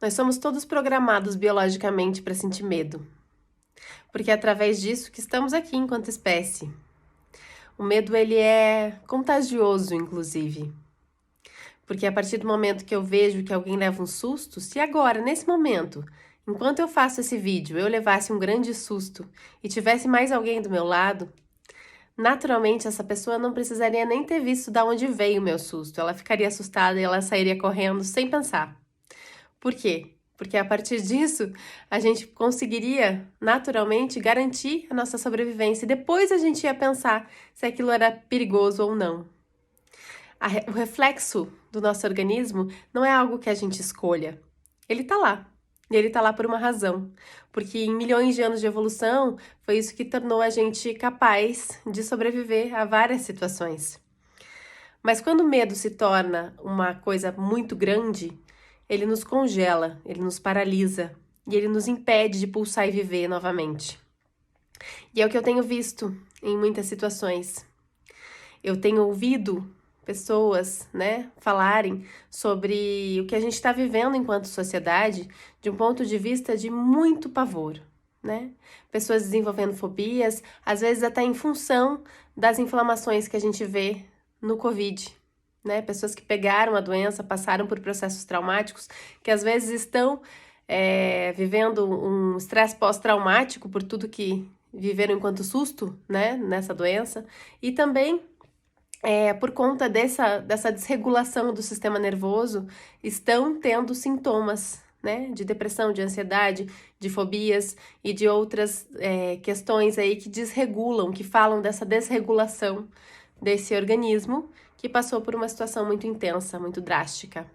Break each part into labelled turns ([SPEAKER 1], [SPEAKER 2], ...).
[SPEAKER 1] Nós somos todos programados biologicamente para sentir medo, porque é através disso que estamos aqui enquanto espécie. O medo, ele é contagioso, inclusive, porque a partir do momento que eu vejo que alguém leva um susto, se agora, nesse momento, enquanto eu faço esse vídeo, eu levasse um grande susto e tivesse mais alguém do meu lado, naturalmente essa pessoa não precisaria nem ter visto de onde veio o meu susto, ela ficaria assustada e ela sairia correndo sem pensar. Por quê? Porque a partir disso, a gente conseguiria naturalmente garantir a nossa sobrevivência e depois a gente ia pensar se aquilo era perigoso ou não. O reflexo do nosso organismo não é algo que a gente escolha. Ele tá lá. E ele tá lá por uma razão. Porque em milhões de anos de evolução, foi isso que tornou a gente capaz de sobreviver a várias situações. Mas quando o medo se torna uma coisa muito grande, ele nos congela, ele nos paralisa e ele nos impede de pulsar e viver novamente. E é o que eu tenho visto em muitas situações. Eu tenho ouvido pessoas, falarem sobre o que a gente está vivendo enquanto sociedade de um ponto de vista de muito pavor, Pessoas desenvolvendo fobias, às vezes até em função das inflamações que a gente vê no Covid, Pessoas que pegaram a doença, passaram por processos traumáticos, que às vezes estão vivendo um estresse pós-traumático por tudo que viveram enquanto susto, nessa doença, e também por conta dessa desregulação do sistema nervoso, estão tendo sintomas, de depressão, de ansiedade, de fobias e de outras questões aí que desregulam, que falam dessa desregulação desse organismo que passou por uma situação muito intensa, muito drástica,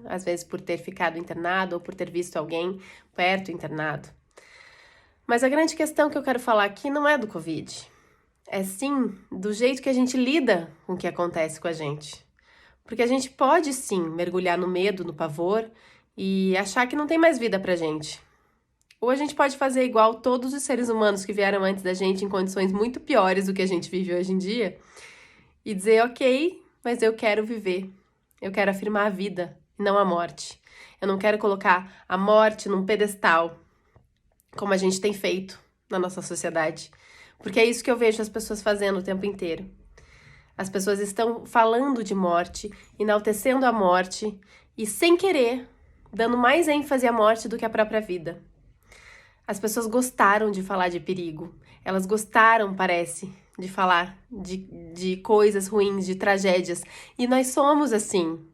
[SPEAKER 1] Às vezes por ter ficado internado ou por ter visto alguém perto internado. Mas a grande questão que eu quero falar aqui não é do Covid. É sim do jeito que a gente lida com o que acontece com a gente. Porque a gente pode sim mergulhar no medo, no pavor e achar que não tem mais vida pra gente. Ou a gente pode fazer igual todos os seres humanos que vieram antes da gente em condições muito piores do que a gente vive hoje em dia e dizer, ok, mas eu quero viver. Eu quero afirmar a vida, não a morte. Eu não quero colocar a morte num pedestal, como a gente tem feito na nossa sociedade. Porque é isso que eu vejo as pessoas fazendo o tempo inteiro. As pessoas estão falando de morte, enaltecendo a morte e, sem querer, dando mais ênfase à morte do que à própria vida. As pessoas gostaram de falar de perigo. Elas gostaram, parece, de falar de coisas ruins, de tragédias. E nós somos assim.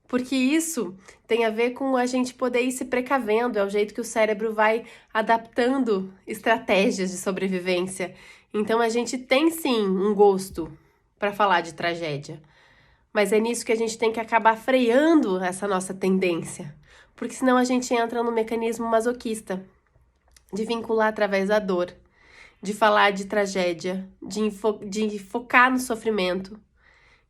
[SPEAKER 1] Porque isso tem a ver com a gente poder ir se precavendo, é o jeito que o cérebro vai adaptando estratégias de sobrevivência. Então a gente tem sim um gosto para falar de tragédia, mas é nisso que a gente tem que acabar freando essa nossa tendência, porque senão a gente entra no mecanismo masoquista, de vincular através da dor, de falar de tragédia, de focar no sofrimento.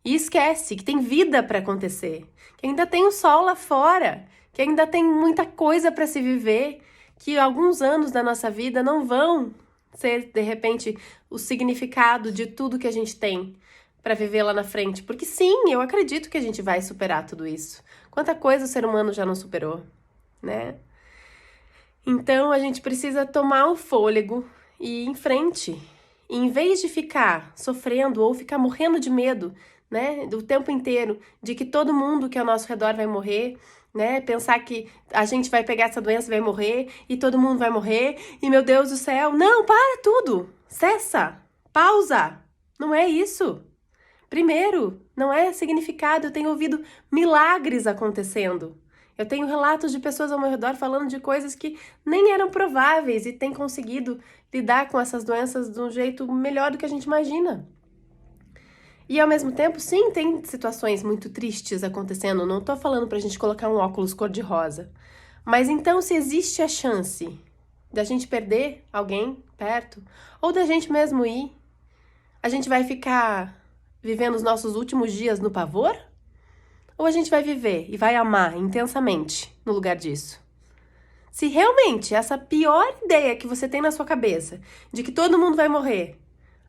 [SPEAKER 1] E esquece que tem vida para acontecer, que ainda tem o sol lá fora, que ainda tem muita coisa para se viver, que alguns anos da nossa vida não vão ser, de repente, o significado de tudo que a gente tem para viver lá na frente. Porque sim, eu acredito que a gente vai superar tudo isso. Quanta coisa o ser humano já não superou, Então, a gente precisa tomar o fôlego e ir em frente. E em vez de ficar sofrendo ou ficar morrendo de medo, do tempo inteiro, de que todo mundo que é ao nosso redor vai morrer, pensar que a gente vai pegar essa doença e vai morrer, e todo mundo vai morrer, e meu Deus do céu, não, para tudo, cessa, pausa, não é isso. Primeiro, não é significado, eu tenho ouvido milagres acontecendo. Eu tenho relatos de pessoas ao meu redor falando de coisas que nem eram prováveis e têm conseguido lidar com essas doenças de um jeito melhor do que a gente imagina. E ao mesmo tempo, sim, tem situações muito tristes acontecendo. Não tô falando pra gente colocar um óculos cor-de-rosa. Mas então, se existe a chance da gente perder alguém perto, ou da gente mesmo ir, a gente vai ficar vivendo os nossos últimos dias no pavor? Ou a gente vai viver e vai amar intensamente no lugar disso? Se realmente essa pior ideia que você tem na sua cabeça, de que todo mundo vai morrer,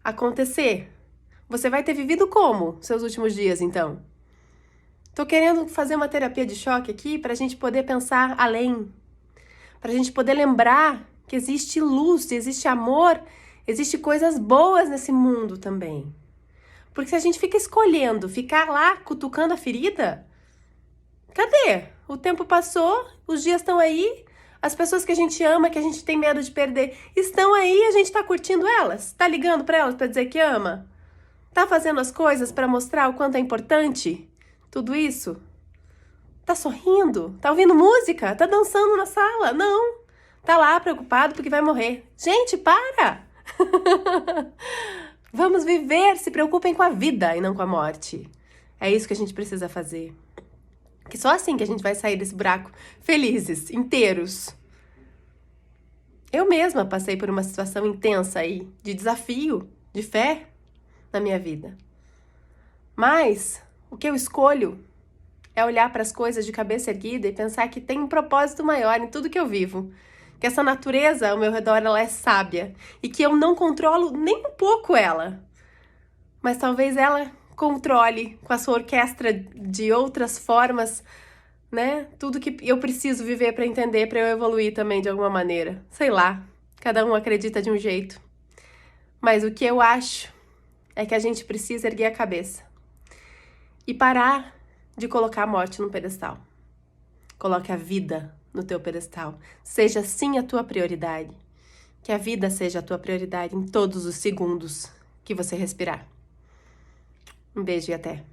[SPEAKER 1] acontecer, você vai ter vivido como seus últimos dias, então? Tô querendo fazer uma terapia de choque aqui pra gente poder pensar além, pra gente poder lembrar que existe luz, existe amor, existe coisas boas nesse mundo também. Porque se a gente fica escolhendo, ficar lá cutucando a ferida, cadê? O tempo passou, os dias estão aí, as pessoas que a gente ama, que a gente tem medo de perder, estão aí, a gente tá curtindo elas? Tá ligando pra elas pra dizer que ama? Tá fazendo as coisas pra mostrar o quanto é importante tudo isso? Tá sorrindo? Tá ouvindo música? Tá dançando na sala? Não. Tá lá preocupado porque vai morrer. Gente, para! Vamos viver, se preocupem com a vida e não com a morte. É isso que a gente precisa fazer. Que só assim que a gente vai sair desse buraco felizes, inteiros. Eu mesma passei por uma situação intensa aí, de desafio, de fé na minha vida. Mas o que eu escolho é olhar para as coisas de cabeça erguida e pensar que tem um propósito maior em tudo que eu vivo. Que essa natureza ao meu redor, ela é sábia. E que eu não controlo nem um pouco ela. Mas talvez ela controle com a sua orquestra de outras formas, né? Tudo que eu preciso viver para entender, para eu evoluir também de alguma maneira. Sei lá, cada um acredita de um jeito. Mas o que eu acho é que a gente precisa erguer a cabeça. E parar de colocar a morte no pedestal. Coloque a vida no teu pedestal. Seja sim a tua prioridade. Que a vida seja a tua prioridade em todos os segundos que você respirar. Um beijo e até.